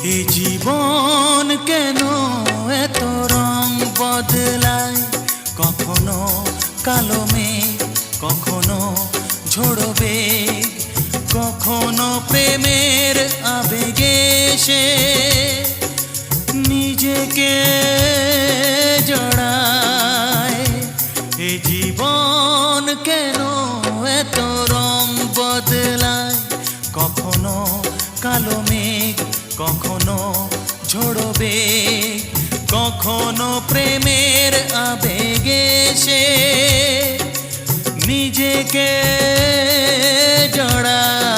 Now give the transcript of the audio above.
এ জীবন কেন এত রং বদলায়, কখনো কালো মেঘ, কখনো ঝোড়ো বেগ, কখনো প্রেমের আবেগে সে নিজেকে জড়ায়। এ জীবন কেন এত রং বদলায়, কখনো কালো মেঘ, কখনো ঝোড়ো বেগ, কখনো প্রেমের আবেগে সে নিজেকে জড়ায়।